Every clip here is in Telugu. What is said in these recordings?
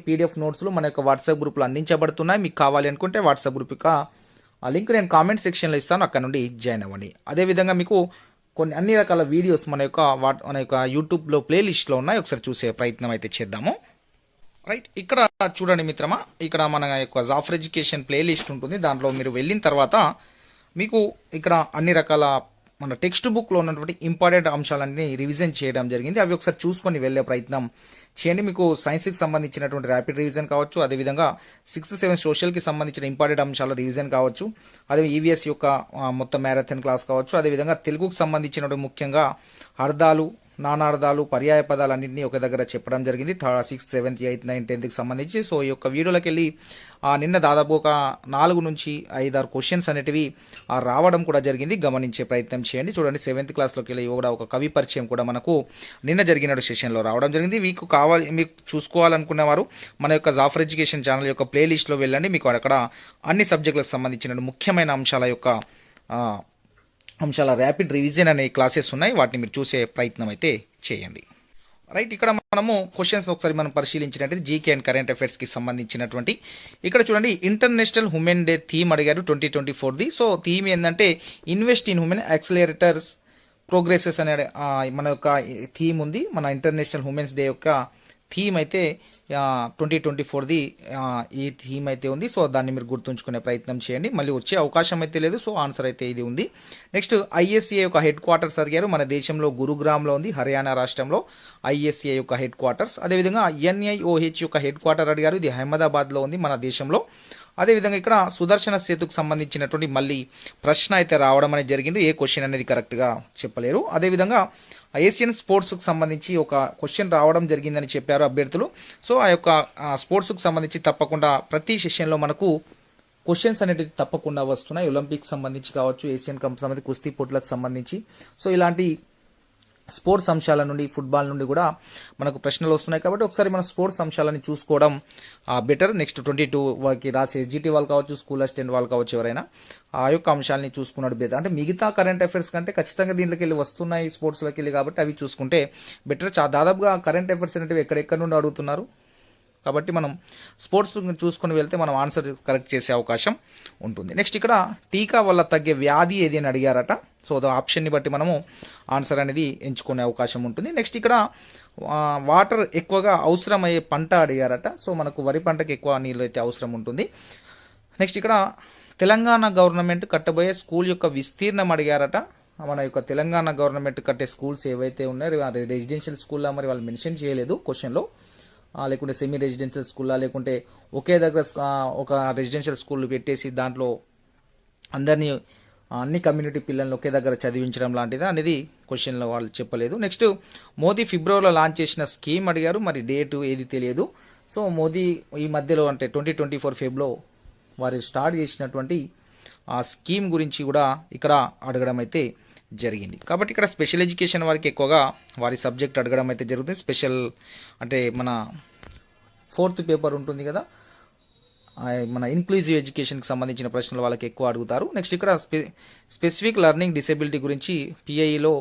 పీడిఎఫ్ నోట్స్లు మన యొక్క వాట్సాప్ గ్రూప్లో అందించబడుతున్నాయి. మీకు కావాలి అనుకుంటే వాట్సాప్ గ్రూప్ యొక్క ఆ లింక్ నేను కామెంట్ సెక్షన్లో ఇస్తాను, అక్కడ నుండి జాయిన్ అవ్వండి. అదేవిధంగా మీకు అన్ని రకాల వీడియోస్ మన యొక్క యూట్యూబ్లో ప్లేలిస్ట్లో ఉన్నాయి, ఒకసారి చూసే ప్రయత్నం అయితే చేద్దాము. రైట్, ఇక్కడ చూడండి మిత్రమా, ఇక్కడ మన యొక్క జాఫర్ ఎడ్యుకేషన్ ప్లేలిస్ట్ ఉంటుంది. దాంట్లో మీరు వెళ్ళిన తర్వాత మీకు ఇక్కడ అన్ని రకాల మన టెక్స్ట్ బుక్లో ఉన్నటువంటి ఇంపార్టెంట్ అంశాలన్నీ రివిజన్ చేయడం జరిగింది. అవి ఒకసారి చూసుకొని వెళ్ళే ప్రయత్నం చేయండి. మీకు సైన్స్కి సంబంధించినటువంటి ర్యాపిడ్ రివిజన్ కావచ్చు, అదేవిధంగా 6th 7th సోషల్కి సంబంధించిన ఇంపార్టెంట్ అంశాల రివిజన్ కావచ్చు, అదే ఈవీఎస్ యొక్క మొత్తం మ్యారథాన్ క్లాస్ కావచ్చు, అదేవిధంగా తెలుగుకు సంబంధించినటువంటి ముఖ్యంగా అర్థాలు, నానార్థాలు, పర్యాయ పదాలు అన్నింటినీ ఒక దగ్గర చెప్పడం జరిగింది 6th 7th 8th 9th 10th సంబంధించి. సో ఈ యొక్క వీడియోలోకి వెళ్ళి నిన్న దాదాపు ఒక 4 నుంచి 5-6 క్వశ్చన్స్ అనేటివి రావడం కూడా జరిగింది, గమనించే ప్రయత్నం చేయండి. చూడండి, 7th క్లాస్లోకి వెళ్ళి కూడా ఒక కవి పరిచయం కూడా మనకు నిన్న జరిగిన సెషన్లో రావడం జరిగింది. మీకు చూసుకోవాలనుకునే వారు మన యొక్క జాఫర్ ఎడ్యుకేషన్ ఛానల్ యొక్క ప్లేలిస్ట్లో వెళ్ళండి. మీకు అక్కడ అన్ని సబ్జెక్టులకు సంబంధించిన ముఖ్యమైన అంశాల ర్యాపిడ్ రివిజన్ అనే క్లాసెస్ ఉన్నాయి, వాటిని మీరు చూసే ప్రయత్నం అయితే చేయండి. రైట్, ఇక్కడ మనము క్వశ్చన్స్ ఒకసారి మనం పరిశీలించినట్టు జీకే అండ్ కరెంట్ అఫైర్స్కి సంబంధించినటువంటి ఇక్కడ చూడండి, ఇంటర్నేషనల్ ఉమెన్ డే థీమ్ అడిగారు 2024ది. సో థీమ్ ఏంటంటే invest in women accelerators progresses అనే మన యొక్క థీమ్ ఉంది. మన ఇంటర్నేషనల్ ఉమెన్స్ డే యొక్క థీమ్ అయితే 2024ది ఈ థీమ్ అయితే ఉంది. సో దాన్ని మీరు గుర్తుంచుకునే ప్రయత్నం చేయండి. మళ్ళీ వచ్చే అవకాశం అయితే లేదు, సో ఆన్సర్ అయితే ఇది ఉంది. నెక్స్ట్ ఐఎస్ఏ యొక్క హెడ్ క్వార్టర్స్ అడిగారు. మన దేశంలో గురుగ్రామ్లో ఉంది, హర్యానా రాష్ట్రంలో ఐఎస్ఏ యొక్క హెడ్ క్వార్టర్స్. అదేవిధంగా ఎన్ఐఓహెచ్ యొక్క హెడ్ క్వార్టర్ అడిగారు, ఇది అహ్మదాబాద్లో ఉంది మన దేశంలో. అదేవిధంగా ఇక్కడ సుదర్శన సేతుకు సంబంధించినటువంటి మళ్ళీ ప్రశ్న అయితే రావడం అనేది జరిగింది, ఏ క్వశ్చన్ అనేది కరెక్ట్గా చెప్పలేరు. అదేవిధంగా ఏషియన్ స్పోర్ట్స్కి సంబంధించి ఒక క్వశ్చన్ రావడం జరిగిందని చెప్పారు అభ్యర్థులు. సో ఆ యొక్క స్పోర్ట్స్కి సంబంధించి తప్పకుండా ప్రతి సెషన్లో మనకు క్వశ్చన్స్ అనేవి తప్పకుండా వస్తున్నాయి. ఒలింపిక్స్ సంబంధించి కావచ్చు, ఏషియన్ కప్ సంబంధించి, కుస్తీ పోటీలకు సంబంధించి, సో ఇలాంటి స్పోర్ట్స్ అంశాల నుండి, ఫుట్బాల్ నుండి కూడా మనకు ప్రశ్నలు వస్తున్నాయి. కాబట్టి ఒకసారి మన స్పోర్ట్స్ అంశాలని చూసుకోవడం బెటర్. నెక్స్ట్ 22 వాళ్ళకి రాసే జీటీ వాళ్ళు కావచ్చు, స్కూల్ అసిస్టెంట్ వాళ్ళు కావచ్చు, ఎవరైనా ఆ యొక్క అంశాలని చూసుకున్నాడు బెటర్. అంటే మిగతా కరెంట్ అఫైర్స్ కంటే ఖచ్చితంగా దీంట్లోకి వెళ్ళి వస్తున్నాయి స్పోర్ట్స్లోకి వెళ్ళి, కాబట్టి అవి చూసుకుంటే బెటర్. దాదాపుగా కరెంట్ అఫైర్స్ అనేవి ఎక్కడెక్కడ నుండి అడుగుతున్నారు, కాబట్టి మనం స్పోర్ట్స్ చూసుకుని వెళ్తే మనం ఆన్సర్ కరెక్ట్ చేసే అవకాశం ఉంటుంది. నెక్స్ట్ ఇక్కడ టీకా వల్ల తగ్గే వ్యాధి ఏది అని అడిగారట. సో ఆప్షన్ని బట్టి మనము ఆన్సర్ అనేది ఎంచుకునే అవకాశం ఉంటుంది. నెక్స్ట్ ఇక్కడ వాటర్ ఎక్కువగా అవసరమయ్యే పంట అడిగారట. సో మనకు వరి పంటకి ఎక్కువ నీళ్ళు అయితే అవసరం ఉంటుంది. నెక్స్ట్ ఇక్కడ తెలంగాణ గవర్నమెంట్ కట్టబోయే స్కూల్ యొక్క విస్తీర్ణం అడిగారట. మన యొక్క తెలంగాణ గవర్నమెంట్ కట్టే స్కూల్స్ ఏవైతే ఉన్నాయో రెసిడెన్షియల్ స్కూల్లో మరి వాళ్ళు మెన్షన్ చేయలేదు క్వశ్చన్లో, లేకుంటే సెమీ రెసిడెన్షియల్ స్కూల్లా, లేకుంటే ఒకే దగ్గర ఒక రెసిడెన్షియల్ స్కూల్ పెట్టేసి దాంట్లో అన్ని కమ్యూనిటీ పిల్లల్ని ఒకే దగ్గర చదివించడం లాంటిదా అనేది క్వశ్చన్లో వాళ్ళు చెప్పలేదు. నెక్స్ట్ మోదీ ఫిబ్రవరిలో లాంచ్ చేసిన స్కీమ్ అడిగారు, మరి డేటు ఏది తెలియదు. సో మోదీ ఈ మధ్యలో అంటే 2024 ఫెబ్లో వారు స్టార్ట్ చేసినటువంటి ఆ స్కీమ్ గురించి కూడా ఇక్కడ అడగడం అయితే జరిగింది. కాబట్టి ఇక్కడ స్పెషల్ ఎడ్యుకేషన్ వారికి ఎక్కువగా వారి సబ్జెక్ట్ అడగడం అయితే జరుగుతుంది. స్పెషల్ అంటే మన 4th పేపర్ ఉంటుంది కదా, మన ఇన్క్లూజివ్ ఎడ్యుకేషన్కి సంబంధించిన ప్రశ్నలు వాళ్ళకి ఎక్కువ అడుగుతారు. నెక్స్ట్ ఇక్కడ స్పెసిఫిక్ లెర్నింగ్ డిసేబిలిటీ గురించి పిఐఈలో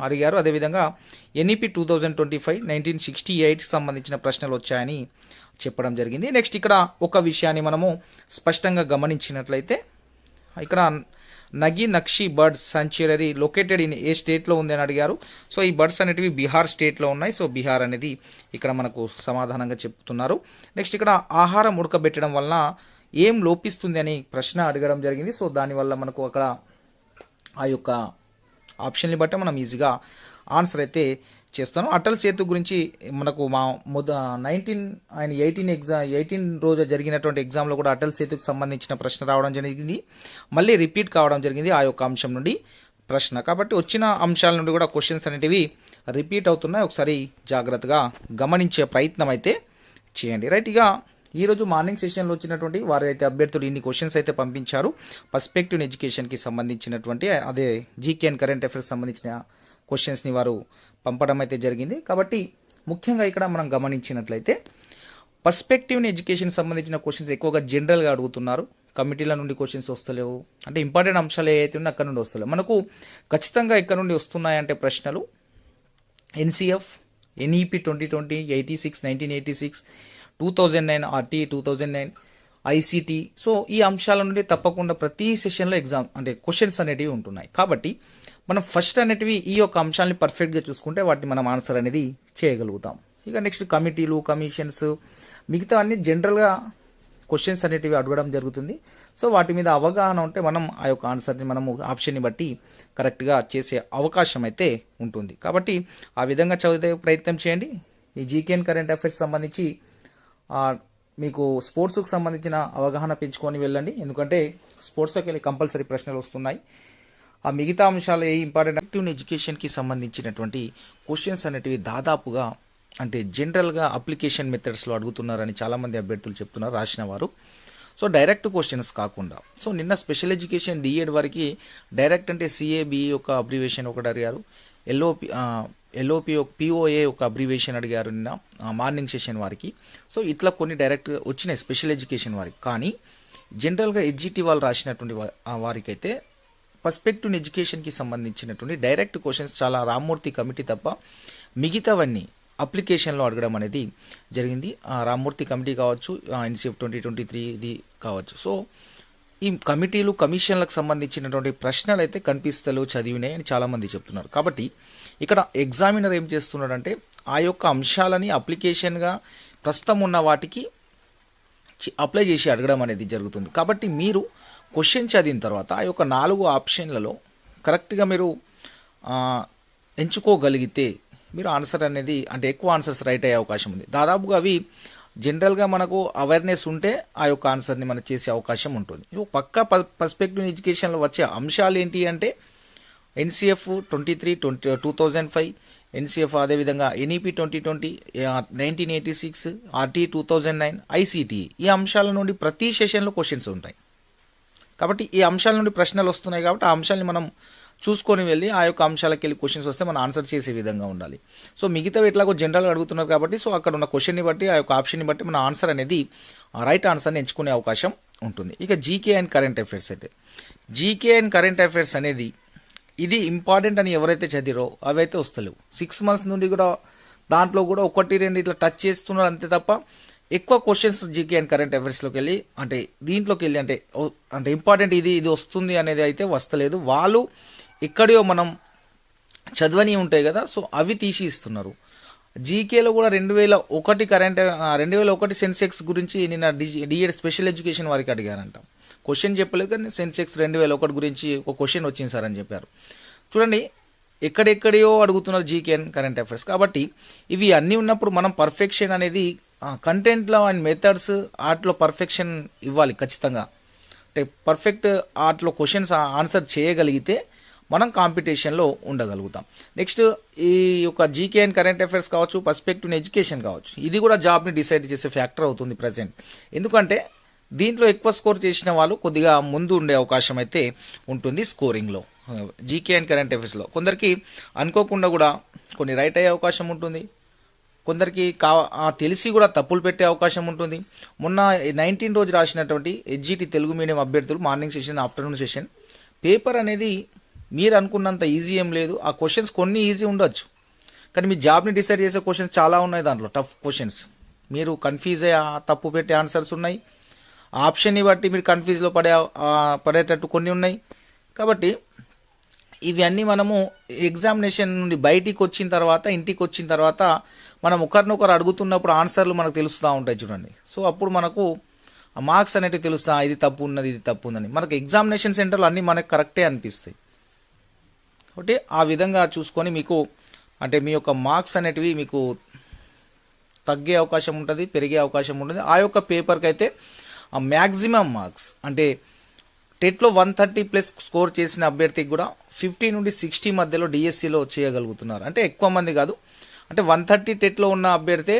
అడిగారు. అదేవిధంగా ఎన్ఈపి 2025 1968కి సంబంధించిన ప్రశ్నలు వచ్చాయని చెప్పడం జరిగింది. నెక్స్ట్ ఇక్కడ ఒక విషయాన్ని మనము స్పష్టంగా గమనించినట్లయితే, ఇక్కడ Nagi Nakti birds sanctuary located in ఏ స్టేట్లో ఉంది అని అడిగారు. సో ఈ బర్డ్స్ అనేటివి బీహార్ స్టేట్లో ఉన్నాయి. సో బీహార్ అనేది ఇక్కడ మనకు సమాధానంగా చెప్తున్నారు. నెక్స్ట్ ఇక్కడ ఆహారం ఉడకబెట్టడం వలన ఏం లోపిస్తుంది అని ప్రశ్న అడగడం జరిగింది. సో దానివల్ల మనకు అక్కడ ఆ యొక్క ఆప్షన్ని బట్టి మనం ఈజీగా ఆన్సర్ అయితే చేస్తాను. అటల్ సేతు గురించి మనకు మా 18 రోజు జరిగినటువంటి ఎగ్జామ్లో కూడా అటల్ సేతుకు సంబంధించిన ప్రశ్న రావడం జరిగింది, మళ్ళీ రిపీట్ కావడం జరిగింది ఆ యొక్క అంశం నుండి ప్రశ్న. కాబట్టి వచ్చిన అంశాల నుండి కూడా క్వశ్చన్స్ అనేటివి రిపీట్ అవుతున్నాయి, ఒకసారి జాగ్రత్తగా గమనించే ప్రయత్నం అయితే చేయండి. రైట్, ఇక ఈరోజు మార్నింగ్ సెషన్లో వచ్చినటువంటి వారైతే అభ్యర్థులు ఇన్ని క్వశ్చన్స్ అయితే పంపించారు పర్స్పెక్టివ్ ఎడ్యుకేషన్కి సంబంధించినటువంటి, అదే జీకే అండ్ కరెంట్ అఫైర్స్ సంబంధించిన క్వశ్చన్స్ని వారు పంపడం అయితే జరిగింది. కాబట్టి ముఖ్యంగా ఇక్కడ మనం గమనించినట్లయితే పర్స్పెక్టివ్ ఎడ్యుకేషన్ సంబంధించిన క్వశ్చన్స్ ఎక్కువగా జనరల్గా అడుగుతున్నారు. కమిటీల నుండి క్వశ్చన్స్ వస్తలేవు, అంటే ఇంపార్టెంట్ అంశాలు ఏవైతే ఉన్నాయో అక్కడ నుండి వస్తలేవు. మనకు ఖచ్చితంగా ఎక్కడ నుండి వస్తున్నాయంటే ప్రశ్నలు NCF, NEP 2020, 86, 1986, 2009 RT 2009, ICT. So ఈ అంశాల నుండి తప్పకుండా ప్రతి సెషన్లో ఎగ్జామ్ అంటే క్వశ్చన్స్ అనేటివి ఉంటున్నాయి. కాబట్టి మనం ఫస్ట్ అనేటివి ఈ యొక్క అంశాలని పర్ఫెక్ట్గా చూసుకుంటే వాటిని మనం ఆన్సర్ అనేది చేయగలుగుతాం. ఇక నెక్స్ట్ కమిటీలు, కమిషన్స్, మిగతా అన్ని జనరల్గా క్వశ్చన్స్ అనేటివి అడగడం జరుగుతుంది. సో వాటి మీద అవగాహన ఉంటే మనం ఆ యొక్క ఆన్సర్ని మనము ఆప్షన్ని బట్టి కరెక్ట్గా చేసే అవకాశం అయితే ఉంటుంది. కాబట్టి ఆ విధంగా చదివే ప్రయత్నం చేయండి. ఈ జీకే అండ్ కరెంట్ అఫైర్స్ సంబంధించి మీకు స్పోర్ట్స్కి సంబంధించిన అవగాహన పెంచుకొని వెళ్ళండి. ఎందుకంటే స్పోర్ట్స్కి వెళ్ళి కంపల్సరీ ప్రశ్నలు వస్తున్నాయి. ఆ మిగతా అంశాలు ఏ ఇంపార్టెంట్ యాక్టివ్ ఎడ్యుకేషన్కి సంబంధించినటువంటి క్వశ్చన్స్ అనేటివి దాదాపుగా అంటే జనరల్గా అప్లికేషన్ మెథడ్స్లో అడుగుతున్నారని చాలామంది అభ్యర్థులు చెప్తున్నారు రాసిన వారు. సో డైరెక్ట్ క్వశ్చన్స్ కాకుండా సో నిన్న స్పెషల్ ఎడ్యుకేషన్ డిఎడ్ వారికి డైరెక్ట్ అంటే సిఏబి ఒక అబ్రివేషన్ ఒకటి అడిగారు, ఎల్ఓపి పిఓఏ ఒక అబ్రివేషన్ అడిగారు నిన్న మార్నింగ్ సెషన్ వారికి. సో ఇట్లా కొన్ని డైరెక్ట్ వచ్చినాయి స్పెషల్ ఎడ్యుకేషన్ వారికి. కానీ జనరల్గా ఎడ్జిటి వాళ్ళు రాసినటువంటి వారికైతే పర్స్పెక్టివ్ ఎడ్యుకేషన్కి సంబంధించినటువంటి డైరెక్ట్ క్వశ్చన్స్ చాలా రామ్మూర్తి కమిటీ తప్ప మిగతావన్నీ అప్లికేషన్లో అడగడం అనేది జరిగింది. రామ్మూర్తి కమిటీ కావచ్చు, ఎన్సీఎఫ్ 2023 ఇది కావచ్చు. సో ఈ కమిటీలు, కమిషన్లకు సంబంధించినటువంటి ప్రశ్నలు అయితే కనిపిస్తలేవు, చదివినాయి అని చాలామంది చెప్తున్నారు. కాబట్టి ఇక్కడ ఎగ్జామినర్ ఏం చేస్తున్నాడంటే ఆ యొక్క అంశాలని అప్లికేషన్గా ప్రస్తుతం ఉన్న వాటికి అప్లై చేసి అడగడం అనేది జరుగుతుంది. కాబట్టి మీరు క్వశ్చన్ చదివిన తర్వాత ఆ యొక్క 4 ఆప్షన్లలో కరెక్ట్గా మీరు ఎంచుకోగలిగితే మీరు ఆన్సర్ అనేది అంటే ఎక్కువ ఆన్సర్స్ రైట్ అయ్యే అవకాశం ఉంది. దాదాపుగా అవి జనరల్గా మనకు అవేర్నెస్ ఉంటే ఆ యొక్క ఆన్సర్ని మనం చేసే అవకాశం ఉంటుంది. పక్కా పర్స్పెక్టివ్ ఎడ్యుకేషన్లో వచ్చే అంశాలు ఏంటి అంటే ఎన్సీఎఫ్ 23, 2005, ఎన్సీఎఫ్ అదేవిధంగా ఎన్ఈపి 2020, 1986, ఆర్టీ 2009, ఐసీటీ. ఈ అంశాల నుండి ప్రతి సెషన్లో క్వశ్చన్స్ ఉంటాయి. కాబట్టి ఈ అంశాల నుండి ప్రశ్నలు వస్తున్నాయి. కాబట్టి ఆ అంశాలని మనం చూసుకొని వెళ్ళి ఆ యొక్క అంశాలకు వెళ్ళి క్వశ్చన్స్ వస్తే మనం ఆన్సర్ చేసే విధంగా ఉండాలి. సో మిగతావి ఎట్లాగో జనరల్గా అడుగుతున్నారు కాబట్టి సో అక్కడ ఉన్న క్వశ్చన్ని బట్టి ఆ యొక్క ఆప్షన్ని బట్టి మన ఆన్సర్ అనేది రైట్ ఆన్సర్ని ఎంచుకునే అవకాశం ఉంటుంది. ఇక జీకే అండ్ కరెంట్ అఫైర్స్ అయితే జీకే అండ్ కరెంట్ అఫైర్స్ అనేది ఇది ఇంపార్టెంట్ అని ఎవరైతే చదివారో అవైతే వస్తలేవు. 6 months నుండి కూడా దాంట్లో కూడా 1-2 ఇట్లా టచ్ చేస్తున్నారు అంతే తప్ప ఎక్కువ క్వశ్చన్స్ జీకే అండ్ కరెంట్ అఫైర్స్లోకి వెళ్ళి అంటే దీంట్లోకి వెళ్ళి అంటే ఇంపార్టెంట్ ఇది వస్తుంది అనేది అయితే వస్తలేదు. వాళ్ళు ఎక్కడో మనం చదవని ఉంటాయి కదా, సో అవి తీసి ఇస్తున్నారు. జీకేలో కూడా 2001 సెన్సెక్స్ గురించి నిన్న డిఎడ్ స్పెషల్ ఎడ్యుకేషన్ వారికి అడిగారంట. క్వశ్చన్ చెప్పలేదు కానీ సెన్సెక్స్ 2001 గురించి ఒక క్వశ్చన్ వచ్చింది సార్ అని చెప్పారు. చూడండి ఎక్కడెక్కడో అడుగుతున్నారు జీకే అండ్ కరెంట్ అఫైర్స్. కాబట్టి ఇవి అన్నీ ఉన్నప్పుడు మనం పర్ఫెక్షన్ అనేది కంటెంట్లో అండ్ మెథడ్స్ ఆర్ట్లో పర్ఫెక్షన్ ఇవ్వాలి ఖచ్చితంగా. అంటే పర్ఫెక్ట్ ఆర్ట్లో క్వశ్చన్స్ ఆన్సర్ చేయగలిగితే మనం కాంపిటీషన్లో ఉండగలుగుతాం. నెక్స్ట్ ఈ యొక్క జీకే అండ్ కరెంట్ అఫైర్స్ కావచ్చు, పర్స్పెక్టివ్ ఎడ్యుకేషన్ కావచ్చు, ఇది కూడా జాబ్ని డిసైడ్ చేసే ఫ్యాక్టర్ అవుతుంది ప్రజెంట్. ఎందుకంటే దీంట్లో ఎక్కువ స్కోర్ చేసిన వాళ్ళు కొద్దిగా ముందు ఉండే అవకాశం అయితే ఉంటుంది స్కోరింగ్లో. జీకే అండ్ కరెంట్ అఫైర్స్లో కొందరికి అనుకోకుండా కూడా కొన్ని రైట్ అయ్యే అవకాశం ఉంటుంది, కొందరికి తెలిసి కూడా తప్పులు పెట్టే అవకాశం ఉంటుంది. మొన్న 19 రోజు రాసినటువంటి ఎడ్జిటి తెలుగు మీడియం అభ్యర్థులు morning session, afternoon session paper అనేది మీరు అనుకున్నంత ఈజీ ఏం లేదు. ఆ క్వశ్చన్స్ కొన్ని ఈజీ ఉండొచ్చు కానీ మీ జాబ్ని డిసైడ్ చేసే క్వశ్చన్స్ చాలా ఉన్నాయి దాంట్లో, టఫ్ క్వశ్చన్స్. మీరు కన్ఫ్యూజ్ అయ్యే తప్పు పెట్టే ఆన్సర్స్ ఉన్నాయి, ఆప్షన్ని బట్టి మీరు కన్ఫ్యూజ్లో పడేటట్టు కొన్ని ఉన్నాయి. కాబట్టి ఇవన్నీ మనము ఎగ్జామినేషన్ నుండి బయటికి వచ్చిన తర్వాత, ఇంటికి వచ్చిన తర్వాత మనం ఒకరినొకరు అడుగుతున్నప్పుడు ఆన్సర్లు మనకు తెలుస్తూ ఉంటాయి చూడండి. సో అప్పుడు మనకు మార్క్స్ అనేవి తెలుస్తా, ఇది తప్పు ఉన్నది, ఇది తప్పు ఉందని. మనకు ఎగ్జామినేషన్ సెంటర్లో అన్నీ మనకు కరెక్టే అనిపిస్తాయి. కాబట్టి ఆ విధంగా చూసుకొని మీకు అంటే మీ యొక్క మార్క్స్ అనేటివి మీకు తగ్గే అవకాశం ఉంటుంది, పెరిగే అవకాశం ఉంటుంది. ఆ యొక్క పేపర్కి అయితే మ్యాక్సిమం మార్క్స్ అంటే టెట్లో 130+ స్కోర్ చేసిన అభ్యర్థికి కూడా 50 నుండి 60 మధ్యలో డిఎస్సిలో చేయగలుగుతున్నారు. అంటే ఎక్కువ మంది కాదు, అంటే 130 టెట్లో ఉన్న అభ్యర్థి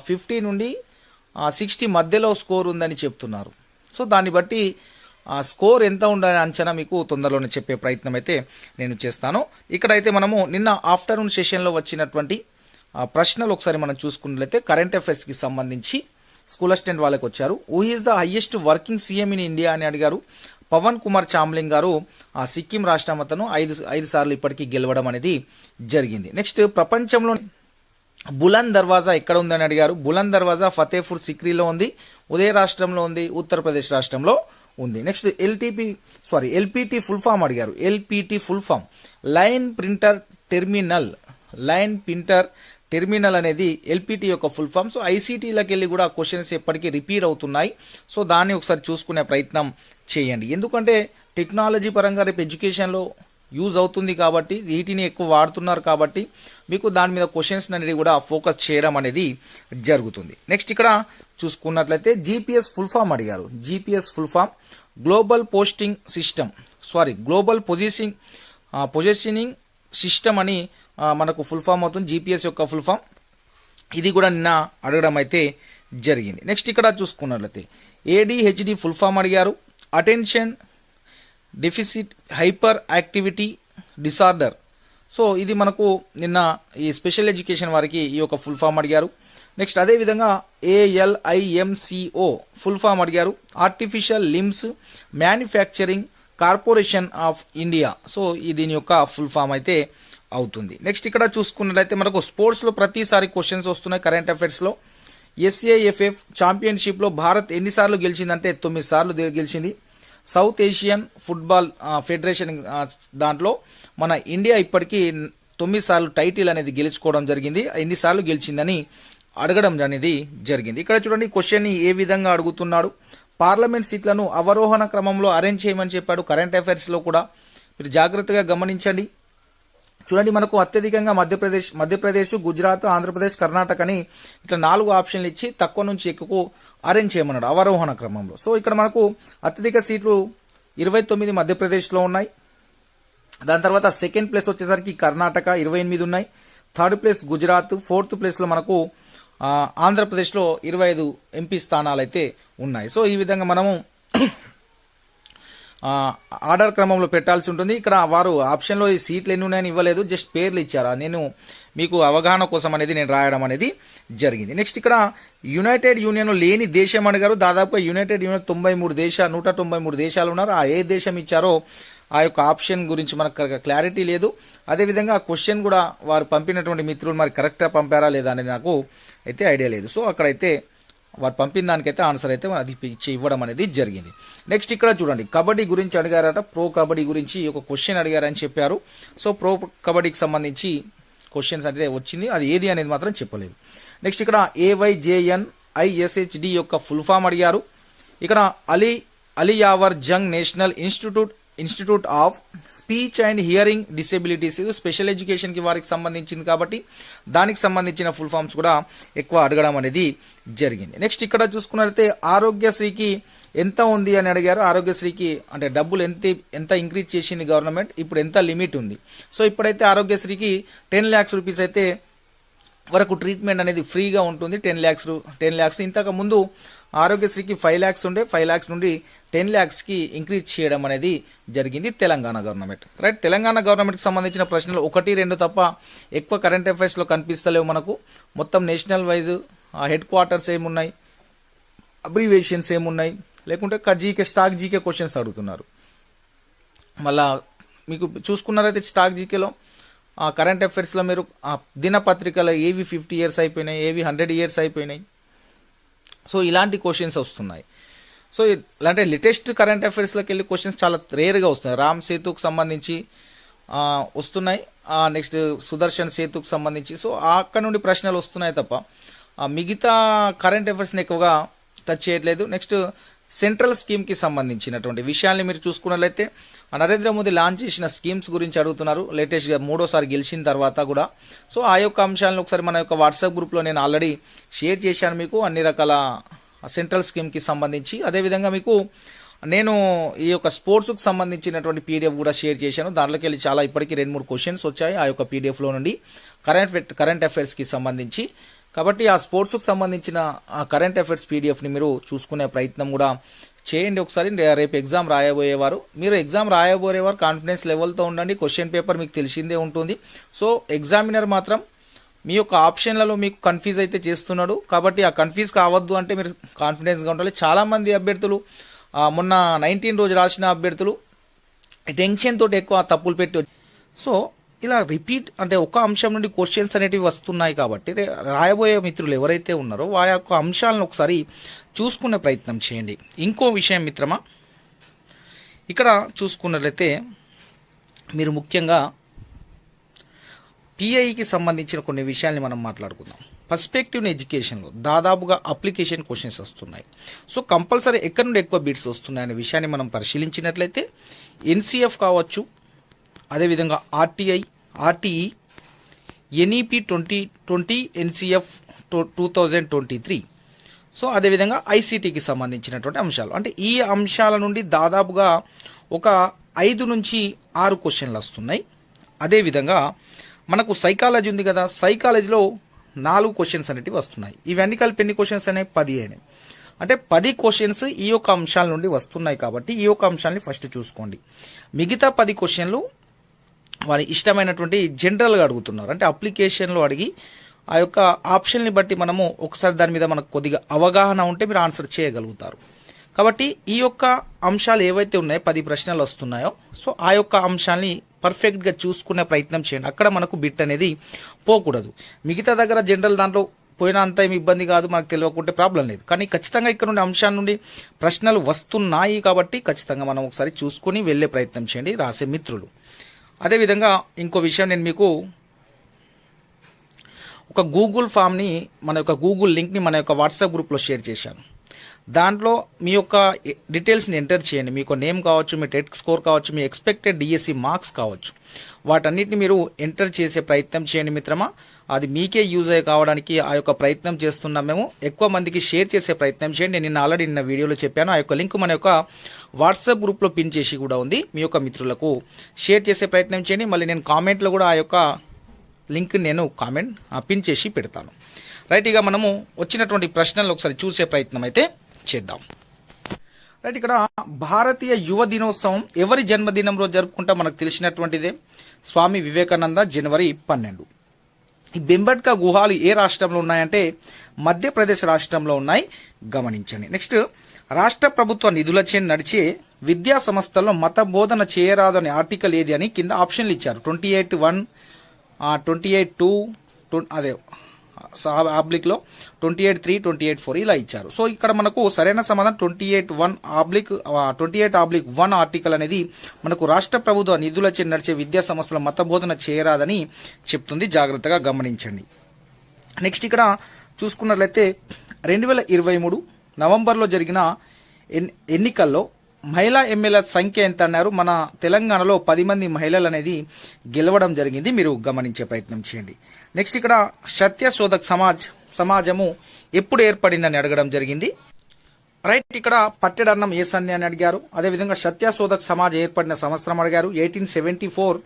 50 నుండి 60 మధ్యలో స్కోర్ ఉందని చెప్తున్నారు. సో దాన్ని బట్టి స్కోర్ ఎంత ఉండాలని అంచనా మీకు తొందరలోనే చెప్పే ప్రయత్నం అయితే నేను చేస్తాను. ఇక్కడైతే మనము నిన్న ఆఫ్టర్నూన్ సెషన్లో వచ్చినటువంటి ప్రశ్నలు ఒకసారి మనం చూసుకున్నట్లయితే కరెంట్ అఫైర్స్కి సంబంధించి స్కూల్ అసిస్టెంట్ వాళ్ళకి వచ్చారు. Who is the highest working CM in India అని అడిగారు. పవన్ కుమార్ చామ్లింగ్ గారు సిక్కిం రాష్ట్రం అతను 5 సార్లు ఇప్పటికీ గెలవడం అనేది జరిగింది. నెక్స్ట్ బులంద్ దర్వాజా ఎక్కడ ఉందని అడిగారు. బులంద్ దర్వాజా ఫతేపూర్ సిక్రీలో ఉంది, ఉదయ రాష్ట్రంలో ఉంది, ఉత్తరప్రదేశ్ రాష్ట్రంలో ఉంది. నెక్స్ట్ ఎల్పిటి ఫుల్ ఫామ్ అడిగారు. LPT full form line printer terminal. Line printer terminal అనేది ఎల్పిటి యొక్క ఫుల్ ఫామ్. సో ఐసీటీలకు వెళ్ళి కూడా క్వశ్చన్స్ ఎప్పటికీ రిపీట్ అవుతున్నాయి. సో దాన్ని ఒకసారి చూసుకునే ప్రయత్నం చేయండి. ఎందుకంటే టెక్నాలజీ పరంగా రేపు ఎడ్యుకేషన్లో యూజ్ అవుతుంది కాబట్టి, వీటిని ఎక్కువ వాడుతున్నారు కాబట్టి మీకు దాని మీద క్వశ్చన్స్ అనేది కూడా ఫోకస్ చేయడం అనేది జరుగుతుంది. నెక్స్ట్ ఇక్కడ చూసుకున్నట్లయితే జీపీఎస్ ఫుల్ ఫామ్ అడిగారు. GPS full form global posting system, global positioning system అని మనకు ఫుల్ ఫామ్ అవుతుంది. జీపీఎస్ యొక్క ఫుల్ ఫామ్ ఇది కూడా నిన్న అడగడం అయితే జరిగింది. నెక్స్ట్ ఇక్కడ చూసుకున్నట్లయితే ఏడిహెచ్డి ఫుల్ ఫామ్ అడిగారు. Attention deficit hyperactivity disorder. So ఇది మనకు నిన్న ఈ స్పెషల్ ఎడ్యుకేషన్ వారికి ఈ యొక్క ఫుల్ ఫామ్ అడిగారు. నెక్స్ట్ అదేవిధంగా ఏఎల్ఐఎంసిఓ ఫుల్ ఫామ్ అడిగారు. Artificial limbs manufacturing corporation of India. So దీని యొక్క ఫుల్ ఫామ్ అయితే అవుతుంది. నెక్స్ట్ ఇక్కడ చూసుకున్నట్లయితే మనకు స్పోర్ట్స్లో ప్రతిసారి క్వశ్చన్స్ వస్తున్నాయి. కరెంట్ అఫైర్స్లో ఎస్ఏఎఫ్ఎఫ్ ఛాంపియన్షిప్లో భారత్ ఎన్నిసార్లు గెలిచిందంటే 9 సార్లు గెలిచింది. సౌత్ ఏషియన్ ఫుట్బాల్ ఫెడరేషన్ దాంట్లో మన ఇండియా ఇప్పటికీ 9 సార్లు టైటిల్ అనేది గెలుచుకోవడం జరిగింది. ఎన్నిసార్లు గెలిచిందని అడగడం అనేది జరిగింది. ఇక్కడ చూడండి క్వశ్చన్ని ఏ విధంగా అడుగుతున్నాడు. పార్లమెంట్ సీట్లను అవరోహణ క్రమంలో అరేంజ్ చేయమని చెప్పాడు. కరెంట్ అఫైర్స్లో కూడా మీరు జాగ్రత్తగా గమనించండి. చూడండి మనకు అత్యధికంగా మధ్యప్రదేశ్, గుజరాత్, ఆంధ్రప్రదేశ్, కర్ణాటక అని ఇట్లా 4 ఆప్షన్లు ఇచ్చి తక్కువ నుంచి ఎక్కువ అరేంజ్ చేయమన్నాడు అవరోహణ క్రమంలో. సో ఇక్కడ మనకు అత్యధిక సీట్లు 29 మధ్యప్రదేశ్లో ఉన్నాయి. దాని తర్వాత సెకండ్ ప్లేస్ వచ్చేసరికి కర్ణాటక 28 ఉన్నాయి. థర్డ్ ప్లేస్ గుజరాత్, ఫోర్త్ ప్లేస్లో మనకు ఆంధ్రప్రదేశ్లో 25 ఎంపీ స్థానాలు అయితే ఉన్నాయి. సో ఈ విధంగా మనము ఆర్డర్ క్రమంలో పెట్టాల్సి ఉంటుంది. ఇక్కడ వారు ఆప్షన్లో ఈ సీట్లు ఎన్ని ఉన్నాయని ఇవ్వలేదు, జస్ట్ పేర్లు ఇచ్చారా. నేను మీకు అవగాహన కోసం అనేది నేను రాయడం అనేది జరిగింది. నెక్స్ట్ ఇక్కడ యునైటెడ్ యూనియన్లో లేని దేశం అడిగారు. దాదాపుగా యునైటెడ్ యూనియన్ 193 దేశాలు ఉన్నారు. ఆ ఏ దేశం ఇచ్చారో ఆ యొక్క ఆప్షన్ గురించి మనకు క్లారిటీ లేదు. అదేవిధంగా ఆ క్వశ్చన్ కూడా వారు పంపినటువంటి మిత్రులు మరి కరెక్ట్గా పంపారా లేదా అనేది నాకు అయితే ఐడియా లేదు. సో అక్కడైతే వారు పంపిన దానికైతే ఆన్సర్ అయితే అది ఇవ్వడం అనేది జరిగింది. నెక్స్ట్ ఇక్కడ చూడండి కబడ్డీ గురించి అడిగారట. ప్రో కబడ్డీ గురించి ఒక క్వశ్చన్ అడిగారని చెప్పారు. సో ప్రో కబడ్డీకి సంబంధించి క్వశ్చన్స్ అయితే వచ్చింది, అది ఏది అనేది మాత్రం చెప్పలేదు. నెక్స్ట్ ఇక్కడ AYJNISHD యొక్క ఫుల్ ఫామ్ అడిగారు. ఇక్కడ Ali Yavar Jung national institute of speech and hearing disabilities. ఇది స్పెషల్ ఎడ్యుకేషన్కి వారికి సంబంధించింది కాబట్టి దానికి సంబంధించిన ఫుల్ ఫామ్స్ కూడా ఎక్కువ అడగడం అనేది జరిగింది. నెక్స్ట్ ఇక్కడ చూసుకున్నట్లయితే ఆరోగ్యశ్రీకి ఎంత ఉంది అని అడిగారు. ఆరోగ్యశ్రీకి అంటే డబ్బులు ఎంత ఇంక్రీజ్ చేసింది గవర్నమెంట్, ఇప్పుడు ఎంత లిమిట్ ఉంది. సో ఇప్పుడైతే ఆరోగ్యశ్రీకి 10 lakhs రూపీస్ అయితే వరకు ట్రీట్మెంట్ అనేది ఫ్రీగా ఉంటుంది. 10 lakhs. ఇంతకు ముందు ఆరోగ్యశ్రీకి 5 lakhs ఉండే, 5 lakhs నుండి 10 lakhsకి ఇంక్రీజ్ చేయడం అనేది జరిగింది తెలంగాణ గవర్నమెంట్. రైట్, తెలంగాణ గవర్నమెంట్కి సంబంధించిన ప్రశ్నలు 1-2 తప్ప ఎక్కువ కరెంట్ అఫైర్స్లో కనిపిస్తలేవు మనకు. మొత్తం నేషనల్ వైజ్ హెడ్ క్వార్టర్స్ ఏమున్నాయి, అబ్రివేషన్స్ ఏమున్నాయి, లేకుంటే స్టాక్ జీకే క్వశ్చన్స్ అడుగుతున్నారు. మళ్ళా మీకు చూసుకున్నారైతే స్టాక్ జీకేలో కరెంట్ అఫైర్స్లో మీరు దినపత్రికలో ఏవి 50 years అయిపోయినాయి, ఏవి 100 years అయిపోయినాయి. సో ఇలాంటి క్వశ్చన్స్ వస్తున్నాయి. సో ఇలాంటి లేటెస్ట్ కరెంట్ అఫైర్స్లోకి వెళ్ళి క్వశ్చన్స్ చాలా రేర్గా వస్తున్నాయి. రామ్ సేతుకు సంబంధించి వస్తున్నాయి, నెక్స్ట్ సుదర్శన్ సేతుకు సంబంధించి. సో అక్కడ నుండి ప్రశ్నలు వస్తున్నాయి తప్ప మిగతా కరెంట్ అఫైర్స్ని ఎక్కువగా టచ్ చేయట్లేదు. నెక్స్ట్ సెంట్రల్ స్కీమ్కి సంబంధించినటువంటి విషయాల్ని మీరు చూసుకున్నట్లయితే నరేంద్ర మోదీ లాంచ్ చేసిన స్కీమ్స్ గురించి అడుగుతున్నారు. లేటెస్ట్గా 3వ సారి గెలిచిన తర్వాత కూడా. సో ఆ యొక్క అంశాలను ఒకసారి మన యొక్క వాట్సాప్ గ్రూప్లో నేను ఆల్రెడీ షేర్ చేశాను మీకు అన్ని రకాల సెంట్రల్ స్కీమ్కి సంబంధించి. అదేవిధంగా మీకు నేను ఈ యొక్క స్పోర్ట్స్కి సంబంధించినటువంటి పీడిఎఫ్ కూడా షేర్ చేశాను. దాంట్లోకి వెళ్ళి చాలా ఇప్పటికీ 2-3 క్వశ్చన్స్ వచ్చాయి ఆ యొక్క పీడిఎఫ్లో నుండి కరెంట్ అఫైర్స్కి సంబంధించి. కాబట్టి ఆ స్పోర్ట్స్కి సంబంధించిన కరెంట్ అఫైర్స్ పీడిఎఫ్ని మీరు చూసుకునే ప్రయత్నం కూడా చేయండి ఒకసారి. రేపు ఎగ్జామ్ రాయబోయేవారు కాన్ఫిడెన్స్ లెవెల్తో ఉండండి. క్వశ్చన్ పేపర్ మీకు తెలిసిందే ఉంటుంది. సో ఎగ్జామినర్ మాత్రం మీ యొక్క ఆప్షన్లలో మీకు కన్ఫ్యూజ్ అయితే చేస్తున్నాడు. కాబట్టి ఆ కన్ఫ్యూజ్ కావద్దు అంటే మీరు కాన్ఫిడెన్స్గా ఉండాలి. చాలామంది అభ్యర్థులు మొన్న 19 రోజు రాసిన అభ్యర్థులు టెన్షన్ తోటి ఎక్కువ తప్పులు పెట్టి. సో ఇలా రిపీట్ అంటే ఒక అంశం నుండి క్వశ్చన్స్ అనేటివి వస్తున్నాయి కాబట్టి రాయబోయే మిత్రులు ఎవరైతే ఉన్నారో ఆ యొక్క అంశాలను ఒకసారి చూసుకునే ప్రయత్నం చేయండి. ఇంకో విషయం మిత్రమా, ఇక్కడ చూసుకున్నట్లయితే మీరు ముఖ్యంగా పిఐకి సంబంధించిన కొన్ని విషయాల్ని మనం మాట్లాడుకుందాం. పర్స్పెక్టివ్ ఎడ్యుకేషన్లో దాదాపుగా అప్లికేషన్ క్వశ్చన్స్ వస్తున్నాయి. సో కంపల్సరీ ఎక్కడి నుండి ఎక్కువ బిట్స్ వస్తున్నాయి అనే విషయాన్ని మనం పరిశీలించినట్లయితే ఎన్సిఎఫ్ కావచ్చు, అదేవిధంగా ఆర్టీఈ, ఎన్ఈపి 2020, ఎన్సిఎఫ్ 2023. సో అదేవిధంగా ఐసీటీకి సంబంధించినటువంటి అంశాలు, అంటే ఈ అంశాల నుండి దాదాపుగా ఒక 5 నుంచి 6 క్వశ్చన్లు వస్తున్నాయి. అదేవిధంగా మనకు సైకాలజీ ఉంది కదా, సైకాలజీలో 4 క్వశ్చన్స్ అనేటివి వస్తున్నాయి. ఇవన్నీ కలిపి ఎన్ని క్వశ్చన్స్ అనేవి 10 అయినాయి. అంటే 10 క్వశ్చన్స్ ఈ యొక్క అంశాల నుండి వస్తున్నాయి కాబట్టి ఈ యొక్క అంశాన్ని ఫస్ట్ చూసుకోండి. మిగతా 10 క్వశ్చన్లు వారి ఇష్టమైనటువంటి జనరల్గా అడుగుతున్నారు, అంటే అప్లికేషన్లో అడిగి ఆ యొక్క ఆప్షన్ని బట్టి మనము ఒకసారి దాని మీద మనకు కొద్దిగా అవగాహన ఉంటే మీరు ఆన్సర్ చేయగలుగుతారు. కాబట్టి ఈ యొక్క అంశాలు ఏవైతే ఉన్నాయో 10 ప్రశ్నలు వస్తున్నాయో సో ఆ యొక్క అంశాన్ని పర్ఫెక్ట్గా చూసుకునే ప్రయత్నం చేయండి. అక్కడ మనకు బిట్ అనేది పోకూడదు. మిగతా దగ్గర జనరల్ దాంట్లో పోయినా అంత ఏమి ఇబ్బంది కాదు, మనకు తెలియకుంటే ప్రాబ్లం లేదు. కానీ ఖచ్చితంగా ఇక్కడ నుండి అంశాల నుండి ప్రశ్నలు వస్తున్నాయి కాబట్టి ఖచ్చితంగా మనం ఒకసారి చూసుకుని వెళ్ళే ప్రయత్నం చేయండి రాసే మిత్రులు. అదేవిధంగా ఇంకో విషయం, నేను మీకు ఒక గూగుల్ ఫామ్ని, మన యొక్క గూగుల్ లింక్ని మన యొక్క వాట్సాప్ గ్రూప్లో షేర్ చేశాను. దాంట్లో మీ యొక్క డీటెయిల్స్ని ఎంటర్ చేయండి. మీకు నేమ్ కావచ్చు, మీ టెట్ స్కోర్ కావచ్చు, మీ ఎక్స్పెక్టెడ్ డిఎస్సి మార్క్స్ కావచ్చు, వాటన్నిటిని మీరు ఎంటర్ చేసే ప్రయత్నం చేయండి మిత్రమా. అది మీకే యూజ్ అయ్యి కావడానికి ఆ యొక్క ప్రయత్నం చేస్తున్నాం. మేము ఎక్కువ మందికి షేర్ చేసే ప్రయత్నం చేయండి. నేను ఆల్రెడీ నిన్న వీడియోలో చెప్పాను, ఆ యొక్క లింక్ మన యొక్క వాట్సాప్ గ్రూప్లో పిన్ చేసి కూడా ఉంది. మీ యొక్క మిత్రులకు షేర్ చేసే ప్రయత్నం చేయండి. మళ్ళీ నేను కామెంట్లో కూడా ఆ యొక్క లింక్ నేను పిన్ చేసి పెడతాను. రైట్, ఇక మనము వచ్చినటువంటి ప్రశ్నలు ఒకసారి చూసే ప్రయత్నం అయితే చేద్దాం. రైట్, ఇక్కడ భారతీయ యువ దినోత్సవం ఎవరి జన్మదినం రోజు జరుపుకుంటా మనకు తెలిసినటువంటిదే, స్వామి వివేకానంద, జనవరి 12. ఈ బెంబట్కా గుహాలు ఏ రాష్ట్రంలో ఉన్నాయంటే మధ్యప్రదేశ్ రాష్ట్రంలో ఉన్నాయి, గమనించండి. నెక్స్ట్, రాష్ట్ర ప్రభుత్వ నిధులచే నడిచే విద్యా సంస్థల్లో మత బోధన చేయరాదు అనే ఆర్టికల్ ఏది అని కింద ఆప్షన్లు ఇచ్చారు. 28(1), 28(2), అదే ఆబ్లిక్లో 28(3), 28(4 ఇలా ఇచ్చారు. సో ఇక్కడ మనకు సరైన సమాధానం 28(1) ఆర్టికల్ అనేది మనకు రాష్ట్ర ప్రభుత్వ నిధులచే నడిచే విద్యా సంస్థల మత బోధన చేయరాదని చెప్తుంది. జాగ్రత్తగా గమనించండి. నెక్స్ట్, ఇక్కడ చూసుకున్నట్లయితే 2023 నవంబర్లో జరిగిన ఎన్నికల్లో మహిళా ఎమ్మెల్యే సంఖ్య ఎంత అన్నారు. మన తెలంగాణలో 10 మంది మహిళలు అనేది గెలవడం జరిగింది, మీరు గమనించే ప్రయత్నం చేయండి. నెక్స్ట్, ఇక్కడ సత్యశోధక్ సమాజము ఎప్పుడు ఏర్పడిందని అడగడం జరిగింది. రైట్, ఇక్కడ పట్టెడన్నం ఏ సంధి అని అడిగారు. అదేవిధంగా సత్యశోధక్ సమాజ్ ఏర్పడిన సంవత్సరం అడిగారు. 1874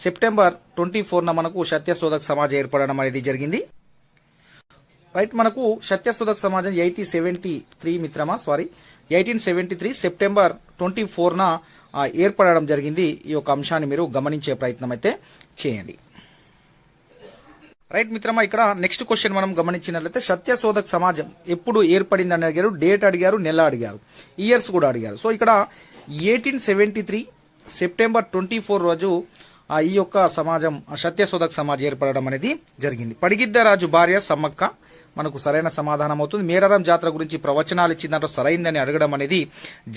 సెప్టెంబర్ 24న మనకు సత్యశోధక్ సమాజ్ ఏర్పడడం అనేది జరిగింది. రైట్, మనకు సత్యశోధక్ సమాజం 1873 సెప్టెంబర్ 24న ఏర్పడడం జరిగింది. ఈ యొక్క అంశాన్ని మీరు గమనించే ప్రయత్నం అయితే చేయండి. రైట్ మిత్రమా, ఇక్కడ నెక్స్ట్ క్వశ్చన్ మనం గమనించినట్లయితే సత్యశోధక్ సమాజం ఎప్పుడు ఏర్పడిందని అడిగారు, డేట్ అడిగారు, నెల అడిగారు, ఇయర్స్ కూడా అడిగారు. సో ఇక్కడ 1873 సెప్టెంబర్ 24 రోజు ఈ యొక్క సమాజం సత్యశోధక్ సమాజ్ ఏర్పడడం అనేది జరిగింది. పడిగిద్దరాజు భార్య సమ్మక్క మనకు సరైన సమాధానం అవుతుంది. మేడారం జాతర గురించి ప్రవచనాలు ఇచ్చిన దాంట్లో సరైందని అడగడం అనేది